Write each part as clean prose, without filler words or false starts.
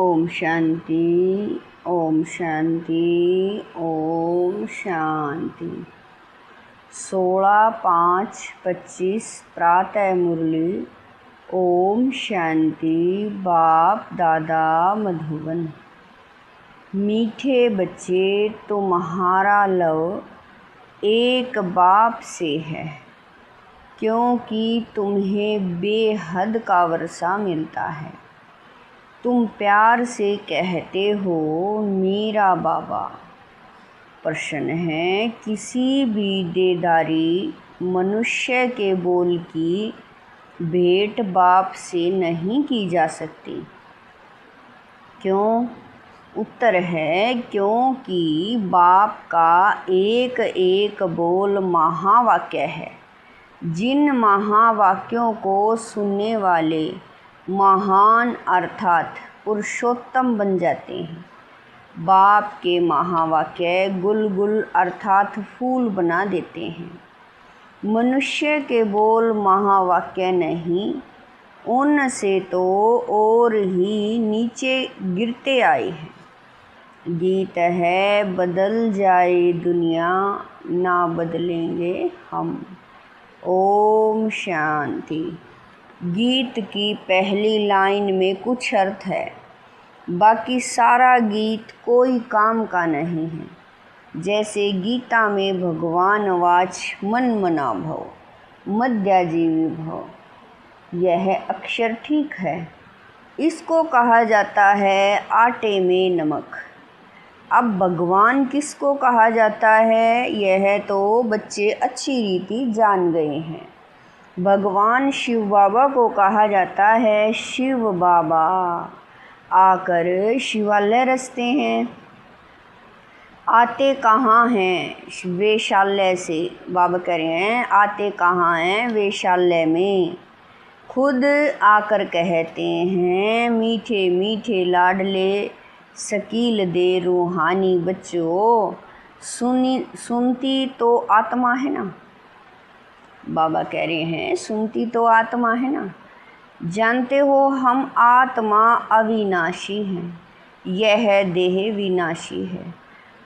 ओम शांति, ओम शांति, ओम शांति। 16/5/25 प्रातः मुरली। ओम शांति। बाप दादा मधुबन। मीठे बच्चे, तुम्हारा लव एक बाप से है, क्योंकि तुम्हें बेहद का वर्षा मिलता है। तुम प्यार से कहते हो मेरा बाबा। प्रश्न है, किसी भी देदारी मनुष्य के बोल की भेंट बाप से नहीं की जा सकती। क्यों? उत्तर है, क्योंकि बाप का एक एक बोल महावाक्य है। जिन महावाक्यों को सुनने वाले महान अर्थात पुरुषोत्तम बन जाते हैं। बाप के महावाक्य गुलगुल अर्थात फूल बना देते हैं। मनुष्य के बोल महावाक्य नहीं, उनसे तो और ही नीचे गिरते आए हैं। गीत है, बदल जाए दुनिया ना बदलेंगे हम। ओम शांति। गीत की पहली लाइन में कुछ अर्थ है, बाकी सारा गीत कोई काम का नहीं है। जैसे गीता में भगवान वाच मन मना भव, मध्याजीवी भव, यह अक्षर ठीक है। इसको कहा जाता है आटे में नमक। अब भगवान किसको कहा जाता है, यह तो बच्चे अच्छी रीति जान गए हैं। भगवान शिव बाबा को कहा जाता है शिव बाबा। आकर शिवालय रचते हैं। आते कहाँ हैं? वेश्यालय से। बाबा कह रहे हैं आते कहाँ हैं? वेश्यालय में। खुद आकर कहते हैं मीठे मीठे लाडले शकील दे रूहानी बच्चों, सुनती तो आत्मा है ना। बाबा कह रहे हैं सुनती तो आत्मा है ना। जानते हो हम आत्मा अविनाशी हैं, यह देह विनाशी है।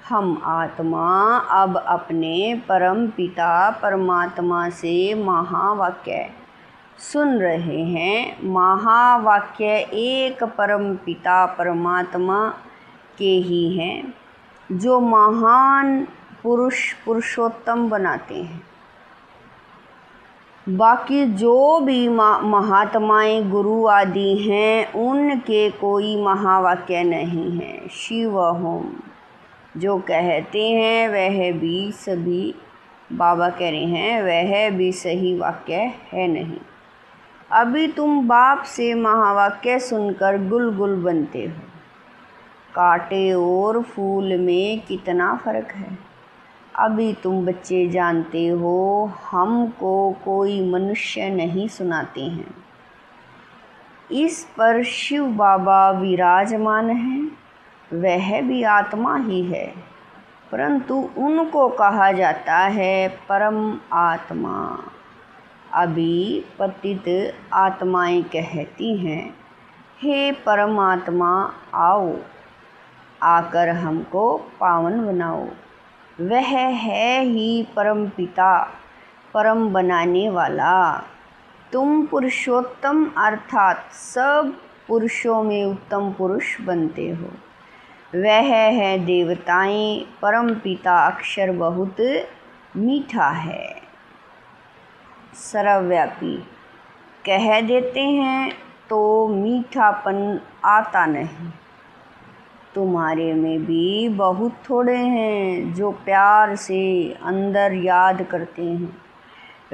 हम आत्मा अब अपने परम पिता परमात्मा से महावाक्य सुन रहे हैं। महावाक्य एक परम पिता परमात्मा के ही हैं, जो महान पुरुष पुरुषोत्तम बनाते हैं। बाकी जो भी महात्माएं गुरु आदि हैं, उनके कोई महावाक्य नहीं है। शिव होम जो कहते हैं वह भी सभी, बाबा कह रहे हैं वह भी सही वाक्य है नहीं। अभी तुम बाप से महावाक्य सुनकर गुलगुल बनते हो। कांटे और फूल में कितना फर्क है। अभी तुम बच्चे जानते हो हमको कोई मनुष्य नहीं सुनाते हैं। इस पर शिव बाबा विराजमान हैं, वह भी आत्मा ही है, परंतु उनको कहा जाता है परम आत्मा। अभी पतित आत्माएं कहती हैं हे परमात्मा आओ, आकर हमको पावन बनाओ। वह है ही परम पिता, परम बनाने वाला। तुम पुरुषोत्तम अर्थात सब पुरुषों में उत्तम पुरुष बनते हो। वह है देवताएं। परम पिता अक्षर बहुत मीठा है, सर्वव्यापी। कह देते हैं तो मीठापन आता नहीं। तुम्हारे में भी बहुत थोड़े हैं जो प्यार से अंदर याद करते हैं।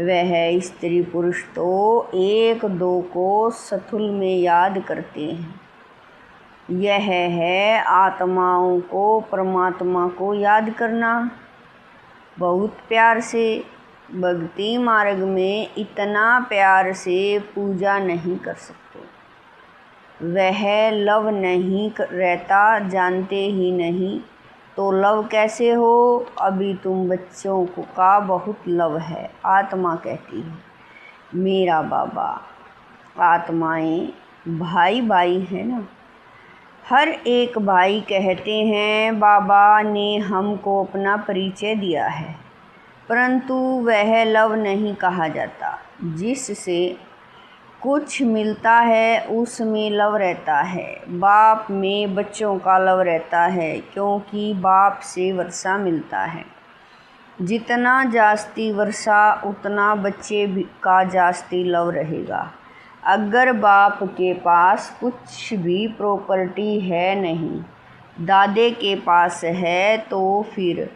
वह स्त्री पुरुष तो एक दो को सथुल में याद करते हैं। यह है आत्माओं को परमात्मा को याद करना। बहुत प्यार से भक्ति मार्ग में इतना प्यार से पूजा नहीं कर सकते। वह लव नहीं रहता, जानते ही नहीं तो लव कैसे हो। अभी तुम बच्चों को का बहुत लव है। आत्मा कहती है मेरा बाबा। आत्माएं भाई भाई है ना। हर एक भाई कहते हैं बाबा ने हमको अपना परिचय दिया है, परंतु वह लव नहीं कहा जाता। जिससे कुछ मिलता है उसमें लव रहता है। बाप में बच्चों का लव रहता है, क्योंकि बाप से वर्षा मिलता है। जितना जास्ती वर्षा उतना बच्चे का जास्ती लव रहेगा। अगर बाप के पास कुछ भी प्रॉपर्टी है नहीं, दादे के पास है, तो फिर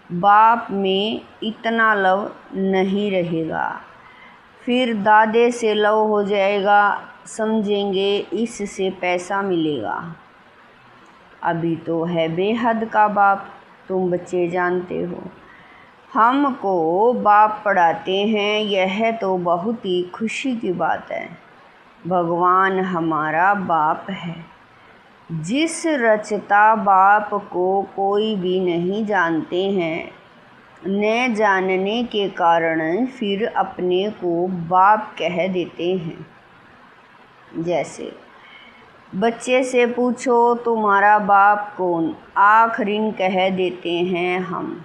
बाप में इतना लव नहीं रहेगा। फिर दादे से लव हो जाएगा, समझेंगे इससे पैसा मिलेगा। अभी तो है बेहद का बाप, तुम बच्चे जानते हो। हमको बाप पढ़ाते हैं, यह तो बहुत ही खुशी की बात है। भगवान हमारा बाप है। जिस रचता बाप को कोई भी नहीं जानते हैं, न जानने के कारण फिर अपने को बाप कह देते हैं। जैसे बच्चे से पूछो तुम्हारा बाप कौन, आखिरीन कह देते हैं हम।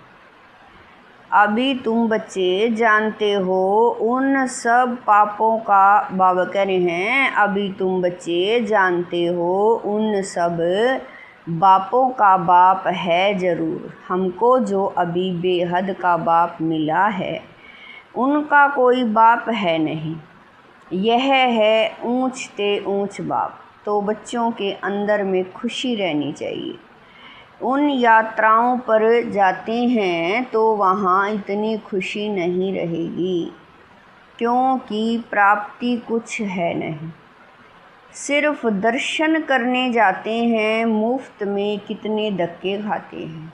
अभी तुम बच्चे जानते हो उन सब पापों का, बाबा कह रहे हैं अभी तुम बच्चे जानते हो उन सब बापों का बाप है ज़रूर। हमको जो अभी बेहद का बाप मिला है, उनका कोई बाप है नहीं। यह है ऊंचते ऊंच बाप। तो बच्चों के अंदर में खुशी रहनी चाहिए। उन यात्राओं पर जाते हैं तो वहाँ इतनी खुशी नहीं रहेगी, क्योंकि प्राप्ति कुछ है नहीं। सिर्फ दर्शन करने जाते हैं, मुफ्त में कितने धक्के खाते हैं।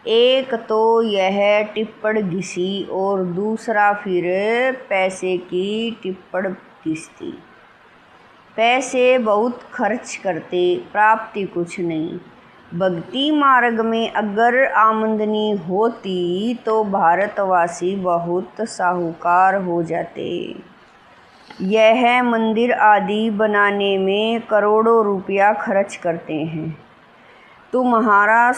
एक तो यह टिप्पण घिसी और दूसरा फिर पैसे की टिप्पण घिसती। पैसे बहुत खर्च करते, प्राप्ति कुछ नहीं। भक्ति मार्ग में अगर आमदनी होती तो भारतवासी बहुत साहूकार हो जाते। यह मंदिर आदि बनाने में करोड़ों रुपया खर्च करते हैं। तुम्हारा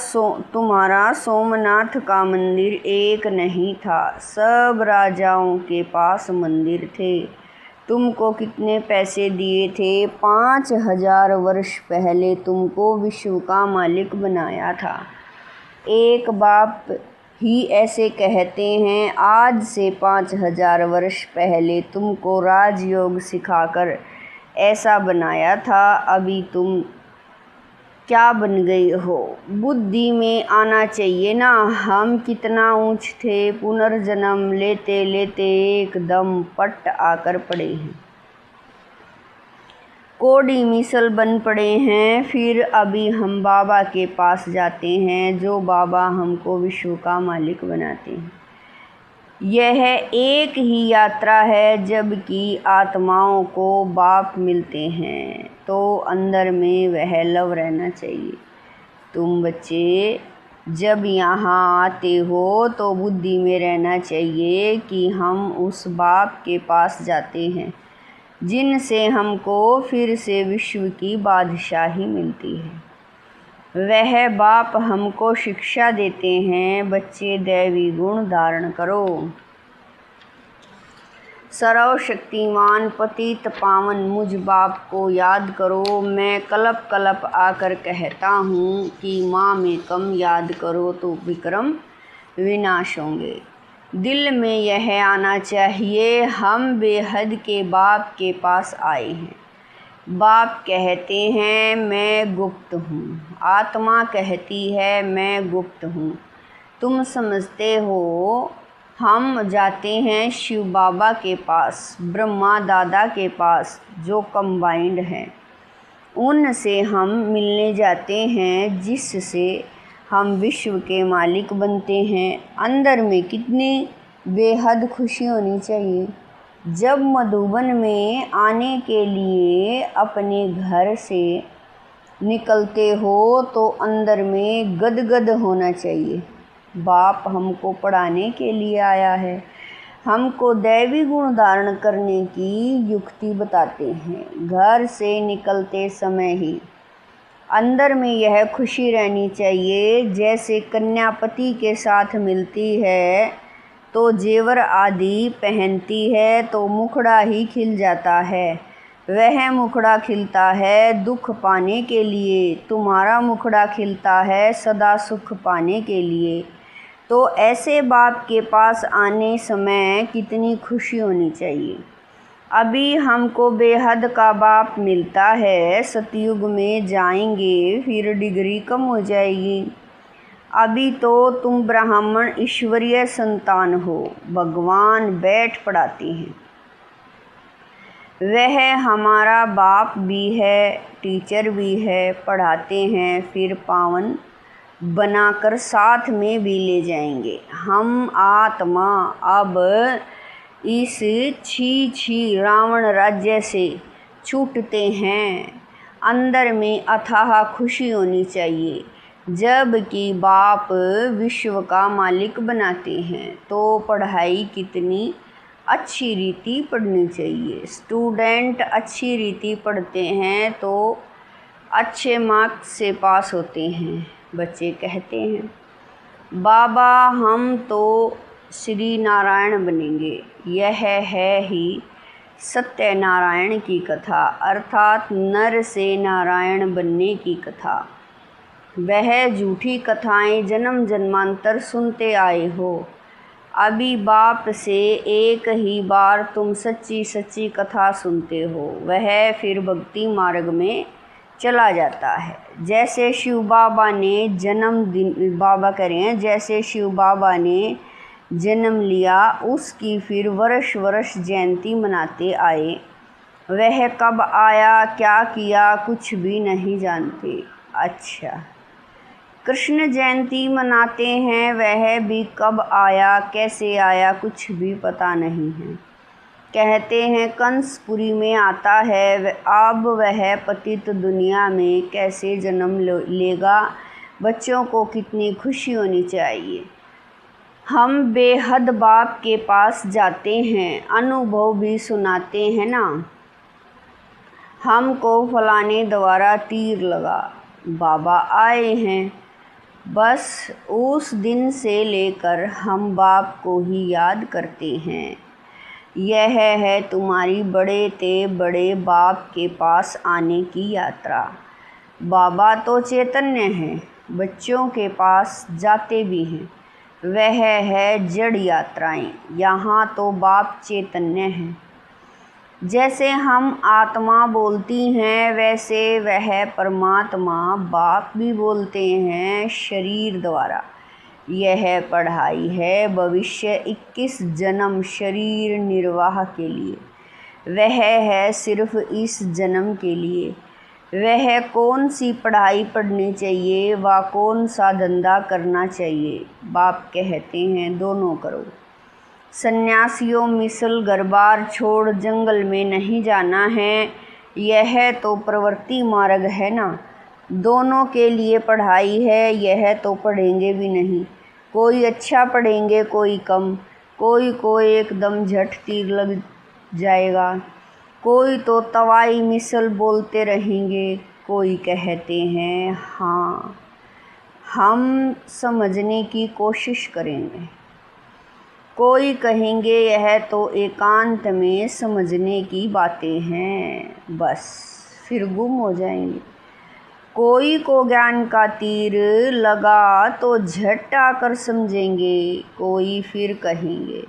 सोमनाथ का मंदिर एक नहीं था, सब राजाओं के पास मंदिर थे। तुमको कितने पैसे दिए थे? 5000 वर्ष पहले तुमको विश्व का मालिक बनाया था। एक बाप ही ऐसे कहते हैं, आज से 5000 वर्ष पहले तुमको राजयोग सिखाकर ऐसा बनाया था। अभी तुम क्या बन गई हो? बुद्धि में आना चाहिए ना। हम कितना ऊंच थे, पुनर्जन्म लेते लेते एकदम पट आकर पड़े हैं, कोड़ी मिसल बन पड़े हैं। फिर अभी हम बाबा के पास जाते हैं, जो बाबा हमको विश्व का मालिक बनाते हैं। यह एक ही यात्रा है, जबकि आत्माओं को बाप मिलते हैं, तो अंदर में वह लव रहना चाहिए। तुम बच्चे जब यहाँ आते हो तो बुद्धि में रहना चाहिए कि हम उस बाप के पास जाते हैं, जिनसे हमको फिर से विश्व की बादशाही मिलती है। वह बाप हमको शिक्षा देते हैं, बच्चे दैवी गुण धारण करो। सर्वशक्तिमान पतित पावन मुझ बाप को याद करो। मैं कलप कलप आकर कहता हूँ कि माँ में कम याद करो तो विक्रम विनाश होंगे। दिल में यह आना चाहिए, हम बेहद के बाप के पास आए हैं। बाप कहते हैं मैं गुप्त हूँ, आत्मा कहती है मैं गुप्त हूँ। तुम समझते हो हम जाते हैं शिव बाबा के पास, ब्रह्मा दादा के पास, जो कंबाइंड हैं। उनसे हम मिलने जाते हैं, जिससे हम विश्व के मालिक बनते हैं। अंदर में कितनी बेहद खुशी होनी चाहिए। जब मधुबन में आने के लिए अपने घर से निकलते हो तो अंदर में गदगद होना चाहिए। बाप हमको पढ़ाने के लिए आया है, हमको दैवी गुण धारण करने की युक्ति बताते हैं। घर से निकलते समय ही अंदर में यह खुशी रहनी चाहिए, जैसे कन्या पति के साथ मिलती है तो जेवर आदि पहनती है तो मुखड़ा ही खिल जाता है। वह मुखड़ा खिलता है दुख पाने के लिए, तुम्हारा मुखड़ा खिलता है सदा सुख पाने के लिए। तो ऐसे बाप के पास आने समय कितनी खुशी होनी चाहिए। अभी हमको बेहद का बाप मिलता है, सतयुग में जाएंगे फिर डिग्री कम हो जाएगी। अभी तो तुम ब्राह्मण ईश्वरीय संतान हो, भगवान बैठ पढ़ाते हैं। वह हमारा बाप भी है, टीचर भी है, पढ़ाते हैं, फिर पावन बनाकर साथ में भी ले जाएंगे। हम आत्मा अब इस छी रावण राज्य से छूटते हैं। अंदर में अथाह खुशी होनी चाहिए। जब कि बाप विश्व का मालिक बनाते हैं तो पढ़ाई कितनी अच्छी रीति पढ़नी चाहिए। स्टूडेंट अच्छी रीति पढ़ते हैं तो अच्छे मार्क्स से पास होते हैं। बच्चे कहते हैं बाबा हम तो श्री नारायण बनेंगे। यह है ही सत्यनारायण की कथा, अर्थात नर से नारायण बनने की कथा। वह झूठी कथाएं जन्म जन्मांतर सुनते आए हो। अभी बाप से एक ही बार तुम सच्ची सच्ची कथा सुनते हो, वह फिर भक्ति मार्ग में चला जाता है। जैसे शिव बाबा ने बाबा करें जैसे शिव बाबा ने जन्म लिया, उसकी फिर वर्ष वर्ष जयंती मनाते आए। वह कब आया क्या किया कुछ भी नहीं जानते। अच्छा, कृष्ण जयंती मनाते हैं, वह भी कब आया कैसे आया कुछ भी पता नहीं है। कहते हैं कंसपुरी में आता है, अब वह पतित दुनिया में कैसे जन्म लेगा। बच्चों को कितनी खुशी होनी चाहिए। हम बेहद बाप के पास जाते हैं, अनुभव भी सुनाते हैं ना। हमको फलाने द्वारा तीर लगा, बाबा आए हैं। बस उस दिन से लेकर हम बाप को ही याद करते हैं। यह है तुम्हारी बड़े ते बड़े बाप के पास आने की यात्रा। बाबा तो चैतन्य हैं, बच्चों के पास जाते भी हैं। वह है जड़ यात्राएं, यहाँ तो बाप चैतन्य हैं। जैसे हम आत्मा बोलती हैं वैसे वह परमात्मा बाप भी बोलते हैं शरीर द्वारा। यह पढ़ाई है भविष्य 21 जन्म शरीर निर्वाह के लिए। वह है सिर्फ इस जन्म के लिए। वह कौन सी पढ़ाई पढ़नी चाहिए व कौन सा धंधा करना चाहिए। बाप कहते हैं दोनों करो। सन्यासियों मिसल घर बार छोड़ जंगल में नहीं जाना है, यह तो प्रवृत्ति मार्ग है ना। दोनों के लिए पढ़ाई है, यह तो पढ़ेंगे भी नहीं। कोई अच्छा पढ़ेंगे कोई कम, कोई को एकदम झट तीर लग जाएगा, कोई तो तवाई मिसल बोलते रहेंगे। कोई कहते हैं हाँ हम समझने की कोशिश करेंगे, कोई कहेंगे यह तो एकांत में समझने की बातें हैं, बस फिर गुम हो जाएंगे। कोई को ज्ञान का तीर लगा तो झट आकर समझेंगे। कोई फिर कहेंगे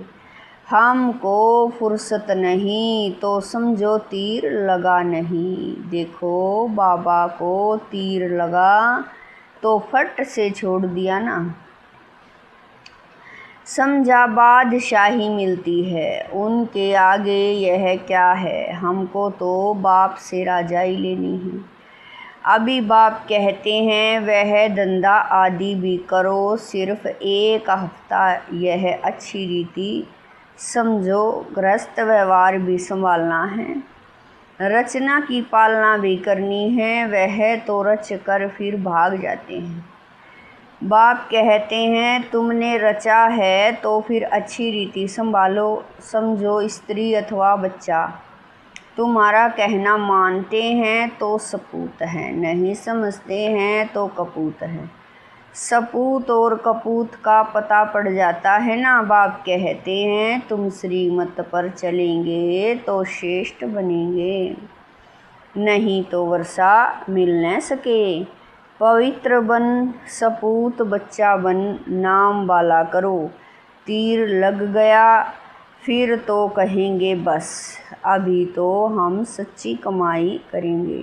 हमको फुर्सत नहीं, तो समझो तीर लगा नहीं। देखो बाबा को तीर लगा तो फट से छोड़ दिया ना। समझा बादशाही मिलती है, उनके आगे यह क्या है। हमको तो बाप से राजाई लेनी है। अभी बाप कहते हैं वह धंधा आदि भी करो, सिर्फ एक हफ्ता यह अच्छी रीति समझो। गृहस्थ व्यवहार भी संभालना है, रचना की पालना भी करनी है। वह तो रच कर फिर भाग जाते हैं। बाप कहते हैं तुमने रचा है तो फिर अच्छी रीति संभालो। समझो स्त्री अथवा बच्चा, तुम्हारा कहना मानते हैं तो सपूत हैं, नहीं समझते हैं तो कपूत हैं। सपूत और कपूत का पता पड़ जाता है ना। बाप कहते हैं तुम श्रीमत पर चलेंगे तो श्रेष्ठ बनेंगे, नहीं तो वर्षा मिल न सके। पवित्र बन सपूत बच्चा बन, नाम वाला करो। तीर लग गया फिर तो कहेंगे बस, अभी तो हम सच्ची कमाई करेंगे।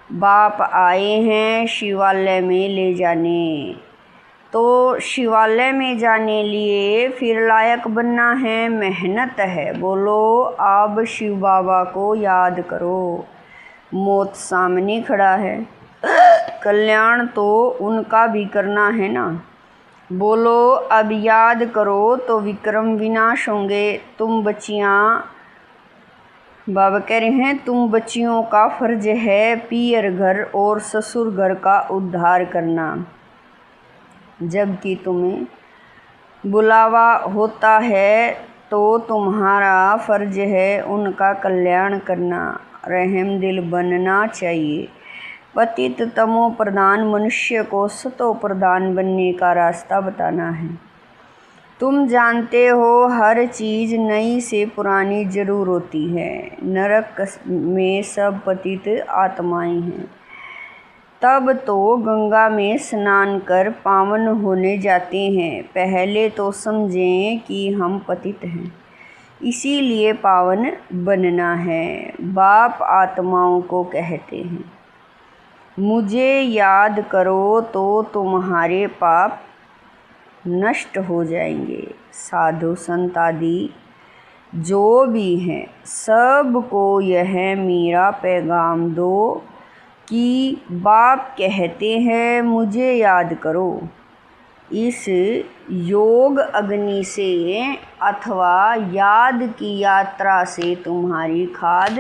बाप आए हैं शिवालय में ले जाने, तो शिवालय में जाने लिए फिर लायक बनना है, मेहनत है। बोलो अब शिव बाबा को याद करो, मौत सामने खड़ा है, कल्याण तो उनका भी करना है ना। बोलो अब याद करो तो विक्रम विनाश होंगे। तुम बच्चियाँ, बाबा कह रहे हैं तुम बच्चियों का फर्ज है पियर घर और ससुर घर का उद्धार करना, जबकि तुम्हें बुलावा होता है तो तुम्हारा फर्ज है उनका कल्याण करना। रहम दिल बनना चाहिए। पतित तमो प्रधान मनुष्य को सतो प्रधान बनने का रास्ता बताना है। तुम जानते हो हर चीज़ नई से पुरानी जरूर होती है। नरक में सब पतित आत्माएं हैं, तब तो गंगा में स्नान कर पावन होने जाते हैं। पहले तो समझें कि हम पतित हैं, इसीलिए पावन बनना है। बाप आत्माओं को कहते हैं मुझे याद करो तो तुम्हारे पाप नष्ट हो जाएंगे। साधु संत आदि जो भी हैं सबको यह मेरा पैगाम दो कि बाप कहते हैं मुझे याद करो। इस योग अग्नि से अथवा याद की यात्रा से तुम्हारी खाद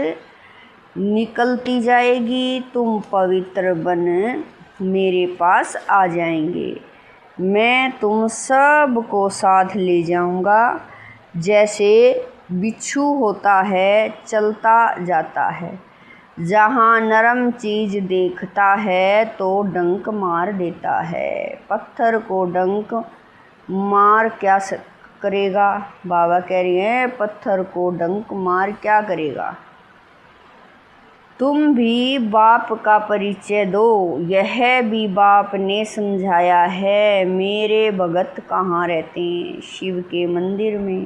निकलती जाएगी। तुम पवित्र बन मेरे पास आ जाएंगे। मैं तुम सब को साथ ले जाऊंगा। जैसे बिच्छू होता है चलता जाता है, जहाँ नरम चीज़ देखता है तो डंक मार देता है। पत्थर को डंक मार क्या करेगा? बाबा कह रहे हैं पत्थर को डंक मार क्या करेगा। तुम भी बाप का परिचय दो, यह भी बाप ने समझाया है। मेरे भगत कहाँ रहते हैं? शिव के मंदिर में,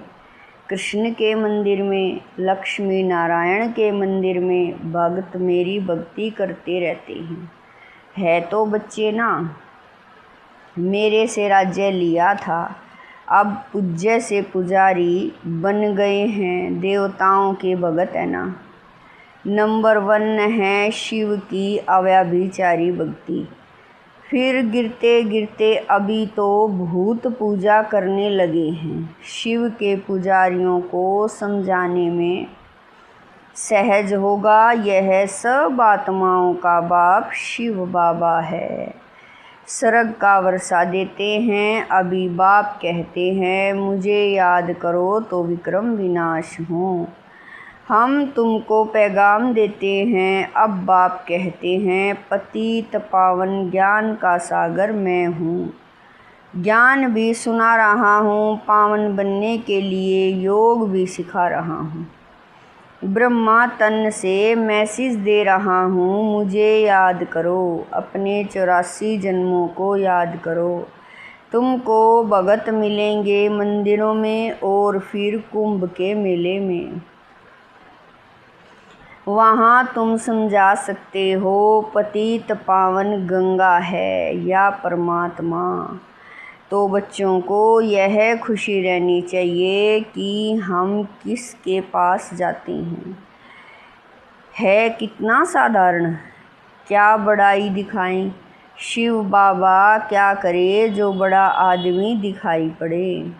कृष्ण के मंदिर में, लक्ष्मी नारायण के मंदिर में भक्त मेरी भक्ति करते रहते हैं। है तो बच्चे ना, मेरे से राज्य लिया था, अब पूज्य से पुजारी बन गए हैं। देवताओं के भगत है ना। नंबर 1 है शिव की अव्यभिचारी भक्ति। फिर गिरते गिरते अभी तो भूत पूजा करने लगे हैं। शिव के पुजारियों को समझाने में सहज होगा। यह सब आत्माओं का बाप शिव बाबा है। स्वर्ग का वर्षा देते हैं। अभी बाप कहते हैं मुझे याद करो तो विक्रम विनाश हो। हम तुमको पैगाम देते हैं। अब बाप कहते हैं पतित पावन ज्ञान का सागर मैं हूँ, ज्ञान भी सुना रहा हूँ, पावन बनने के लिए योग भी सिखा रहा हूँ। ब्रह्मा तन से मैसेज दे रहा हूँ मुझे याद करो। अपने 84 जन्मों को याद करो। तुमको भगत मिलेंगे मंदिरों में और फिर कुंभ के मेले में। वहाँ तुम समझा सकते हो पतित पावन गंगा है या परमात्मा। तो बच्चों को यह खुशी रहनी चाहिए कि हम किसके पास जाते हैं। है कितना साधारण, क्या बड़ाई दिखाएं। शिव बाबा क्या करे जो बड़ा आदमी दिखाई पड़े।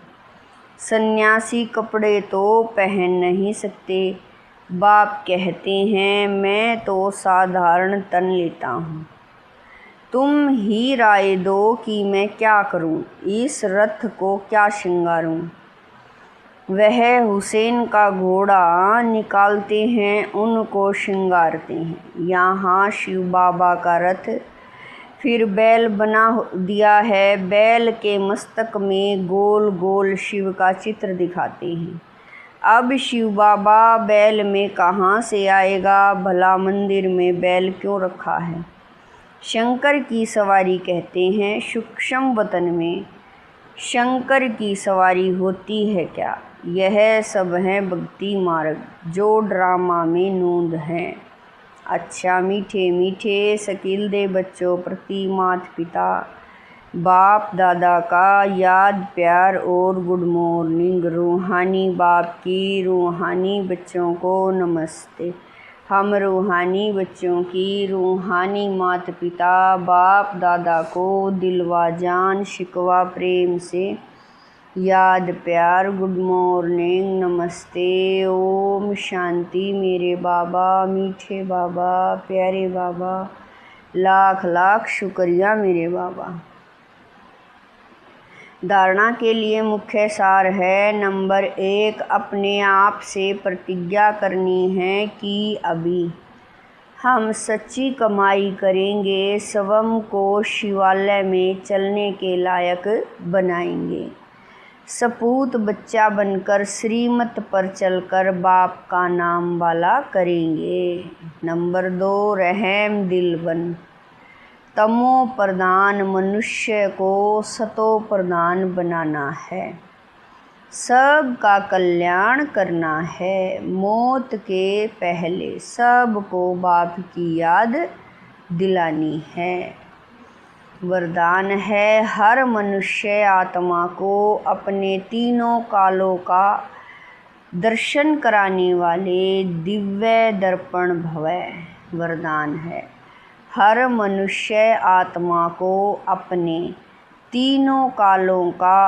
सन्यासी कपड़े तो पहन नहीं सकते। बाप कहते हैं मैं तो साधारण तन लेता हूँ, तुम ही राय दो कि मैं क्या करूँ, इस रथ को क्या श्रृंगारूँ। वह हुसैन का घोड़ा निकालते हैं, उनको श्रृंगारते हैं। यहाँ शिव बाबा का रथ फिर बैल बना दिया है। बैल के मस्तक में गोल गोल शिव का चित्र दिखाते हैं। अब शिव बाबा बैल में कहाँ से आएगा? भला मंदिर में बैल क्यों रखा है? शंकर की सवारी कहते हैं। सूक्ष्म वतन में शंकर की सवारी होती है क्या? यह सब है भक्ति मार्ग जो ड्रामा में नूंद हैं। अच्छा मीठे मीठे शकील दे बच्चों प्रति माता पिता बाप दादा का याद प्यार और गुड मॉर्निंग। रूहानी बाप की रूहानी बच्चों को नमस्ते। हम रूहानी बच्चों की रूहानी माता पिता बाप दादा को दिलवा जान शिकवा प्रेम से याद प्यार गुड मॉर्निंग नमस्ते। ओम शांति। मेरे बाबा मीठे बाबा प्यारे बाबा, लाख लाख शुक्रिया मेरे बाबा। धारणा के लिए मुख्य सार है। नंबर 1, अपने आप से प्रतिज्ञा करनी है कि अभी हम सच्ची कमाई करेंगे, स्वयं को शिवालय में चलने के लायक बनाएंगे, सपूत बच्चा बनकर श्रीमत पर चलकर बाप का नाम वाला करेंगे। नंबर 2, रहम दिल बन तमो प्रधान मनुष्य को सतो प्रधान बनाना है, सबका कल्याण करना है। मौत के पहले सबको बाप की याद दिलानी है। वरदान है, हर मनुष्य आत्मा को अपने तीनों कालों का दर्शन कराने वाले दिव्य दर्पण भवै। वरदान है, हर मनुष्य आत्मा को अपने तीनों कालों का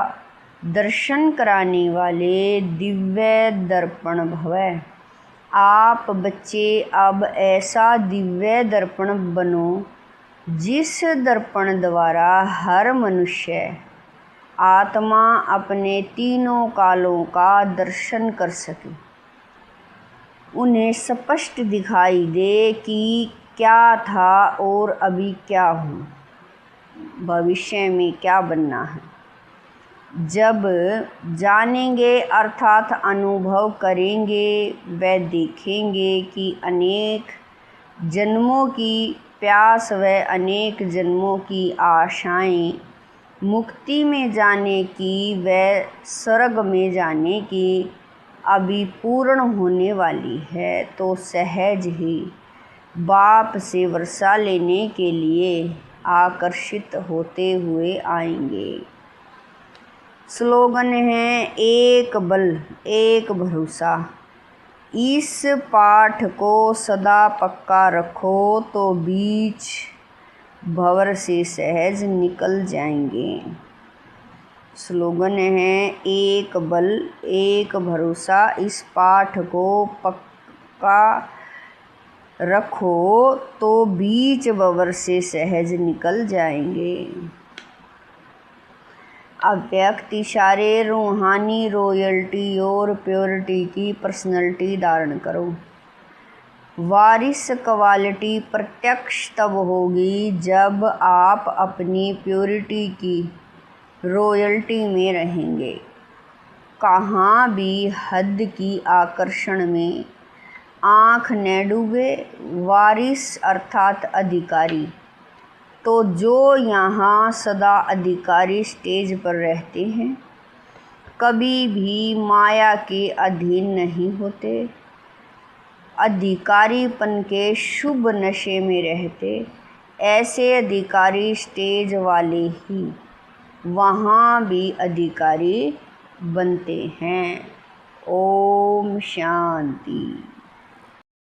दर्शन कराने वाले दिव्य दर्पण भवै। आप बच्चे अब ऐसा दिव्य दर्पण बनो जिस दर्पण द्वारा हर मनुष्य आत्मा अपने तीनों कालों का दर्शन कर सके, उन्हें स्पष्ट दिखाई दे कि क्या था और अभी क्या हूँ, भविष्य में क्या बनना है। जब जानेंगे अर्थात अनुभव करेंगे, वे देखेंगे कि अनेक जन्मों की प्यास व अनेक जन्मों की आशाएं मुक्ति में जाने की व स्वर्ग में जाने की अभी पूर्ण होने वाली है, तो सहज ही बाप से वर्षा लेने के लिए आकर्षित होते हुए आएंगे। स्लोगन है, एक बल एक भरोसा। इस पाठ को सदा पक्का रखो तो बीच भंवर से सहज निकल जाएंगे। स्लोगन है, एक बल एक भरोसा। इस पाठ को पक्का रखो तो बीच भंवर से सहज निकल जाएंगे। अव्यक्त इशारे रूहानी रॉयल्टी और प्योरिटी की पर्सनैलिटी धारण करो। वारिस क्वालिटी प्रत्यक्ष तब होगी जब आप अपनी प्योरिटी की रॉयल्टी में रहेंगे। कहाँ भी हद की आकर्षण में आँख न डूबे। वारिस अर्थात अधिकारी, तो जो यहाँ सदा अधिकारी स्टेज पर रहते हैं कभी भी माया के अधीन नहीं होते, अधिकारीपन के शुभ नशे में रहते। ऐसे अधिकारी स्टेज वाले ही वहाँ भी अधिकारी बनते हैं। ओम शांति।